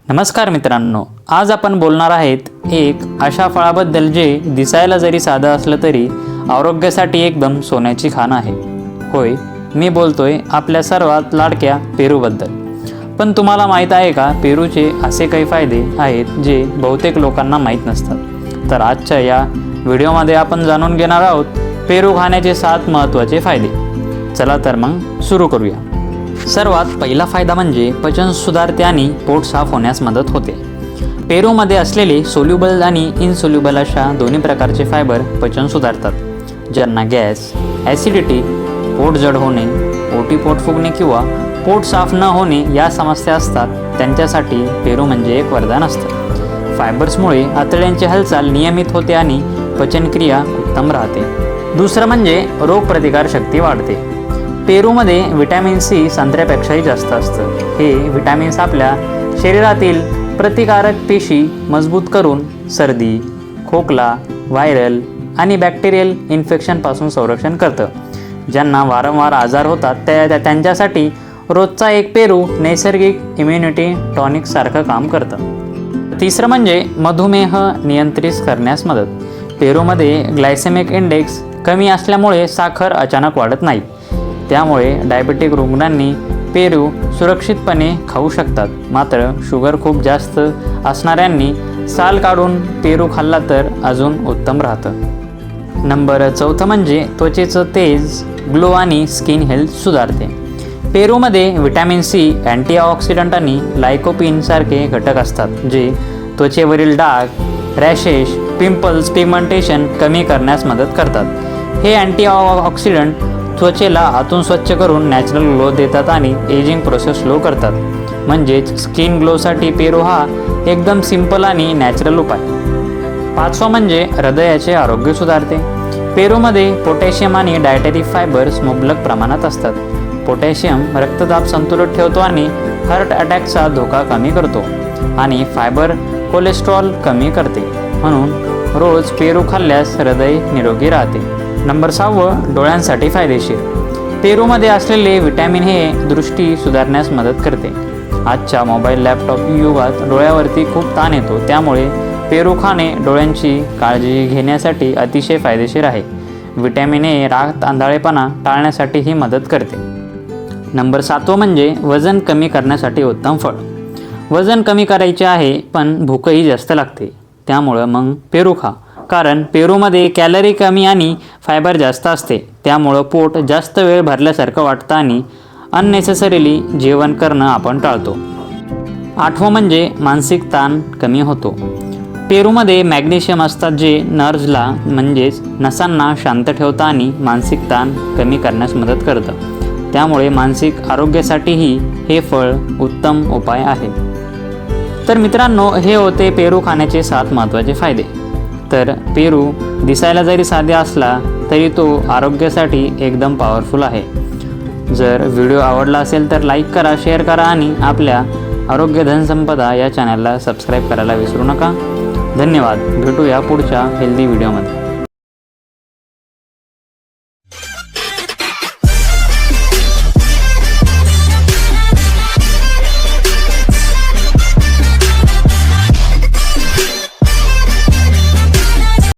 नमस्कार मित्रांनो, आज आपण बोलणार आहेत एक अशा फळाबद्दल जे दिसायला जरी साधं असलं तरी आरोग्यासाठी एकदम सोन्याची खाण आहे। होय, मी बोलतोय आपल्या सर्वात लाडक्या पेरूबद्दल। पण तुम्हाला माहीत आहे का, पेरूचे असे काही फायदे आहेत जे बहुतेक लोकांना माहीत नसतात। तर आजच्या या व्हिडिओमध्ये आपण जाणून घेणार आहोत पेरू खाण्याचे 7 महत्त्वाचे फायदे। चला तर मग सुरू करूया। सर्वात पहिला फायदा म्हणजे पचन सुधारते आणि पोट साफ होण्यास मदत होते। पेरूमध्ये असलेले सोल्युबल आणि इनसोल्युबल अशा दोन्ही प्रकारचे फायबर पचन सुधारतात। ज्यांना गॅस, ॲसिडिटी, पोट जड होणे, ओटी पोट फुगणे किंवा पोट साफ न होणे या समस्या असतात, त्यांच्यासाठी पेरू म्हणजे एक वरदान असतं। फायबर्समुळे आतड्यांची हालचाल नियमित होते आणि पचनक्रिया उत्तम राहते। दुसरं म्हणजे रोगप्रतिकार शक्ती वाढते। पेरूमध्ये व्हिटॅमिन सी संत्र्यापेक्षाही जास्त असतं। हे व्हिटॅमिन्स आपल्या शरीरातील प्रतिकारक पेशी मजबूत करून सर्दी, खोकला, व्हायरल आणि बॅक्टेरियल इन्फेक्शनपासून संरक्षण करतं। ज्यांना वारंवार आजार होतात त्यांच्यासाठी रोजचा एक पेरू नैसर्गिक इम्युनिटी टॉनिक सारखं काम करतं। तिसरं म्हणजे मधुमेह नियंत्रित करण्यास मदत। पेरूमध्ये ग्लायसेमिक इंडेक्स कमी असल्यामुळे साखर अचानक वाढत नाही। त्यामुळे डायबेटिक रुग्णांनी पेरू सुरक्षितपणे खाऊ शकतात। मात्र शुगर खूप जास्त असणाऱ्यांनी साल काढून पेरू खाल्ला तर अजून उत्तम राहतं। नंबर 4 म्हणजे त्वचेचं तेज, ग्लो आणि स्किन हेल्थ सुधारते। पेरूमध्ये व्हिटॅमिन सी, अँटीऑक्सिडंट आणि लायकोपीन सारखे घटक असतात, जे त्वचेवरील डाग, रॅशेस, पिंपल्स, पिगमेंटेशन कमी करण्यास मदत करतात। हे अँटीऑक्सिडंट त्वचेला आतून स्वच्छ करून नॅचरल ग्लो देतात आणि एजिंग प्रोसेस स्लो करतात। म्हणजेच स्किन ग्लोसाठी पेरू हा एकदम सिंपल आणि नॅचरल उपाय। 5वां म्हणजे हृदयाचे आरोग्य सुधारते। पेरूमध्ये पोटॅशियम आणि डायटरी फायबर्स मुबलक प्रमाणात असतात। पोटॅशियम रक्तदाब संतुलित ठेवतो आणि हार्ट अटॅकचा धोका कमी करतो आणि फायबर कोलेस्ट्रॉल कमी करते। म्हणून रोज पेरू खाल्ल्यास हृदय निरोगी राहते। नंबर 6 डोळ्यांसाठी फायदेशीर। पेरूमध्ये असलेले व्हिटॅमिन हे दृष्टी सुधारण्यास मदत करते। आजच्या मोबाईल, लॅपटॉप युगात डोळ्यावरती खूप ताण येतो, त्यामुळे पेरू खाणे डोळ्यांची काळजी घेण्यासाठी अतिशय फायदेशीर आहे। व्हिटॅमिन ए रात आंधळेपणा टाळण्यासाठीही मदत करते। नंबर 7 म्हणजे वजन कमी करण्यासाठी उत्तम फळ। वजन कमी करायचे आहे पण भूकही जास्त लागते, त्यामुळं मग पेरू खा। कारण पेरूमध्ये कॅलरी कमी आणि फायबर जास्त असते, त्यामुळं पोट जास्त वेळ भरल्यासारखं वाटतं आणि अननेसेसरीली जेवण करणं आपण टाळतो। 8वं म्हणजे मानसिक ताण कमी होतो। पेरूमध्ये मॅग्नेशियम असतात, जे नर्व्हजला म्हणजेच नसांना शांत ठेवतं आणि मानसिक ताण कमी करण्यास मदत करतं। त्यामुळे मानसिक आरोग्यासाठीही हे फळ उत्तम उपाय आहे। तर मित्रांनो, हे होते पेरू खाण्याचे 7 महत्त्वाचे फायदे। तर पेरू दिसायला जरी साधे असला तरी तो आरोग्यासाठी एकदम पॉवरफुल आहे। जर व्हिडिओ आवडला असेल तर लाईक करा, शेअर करा आणि आपल्या आरोग्य धनसंपदा या चॅनलला सबस्क्राईब करायला विसरू नका। धन्यवाद। भेटूया पुढच्या हेल्दी व्हिडिओमध्ये।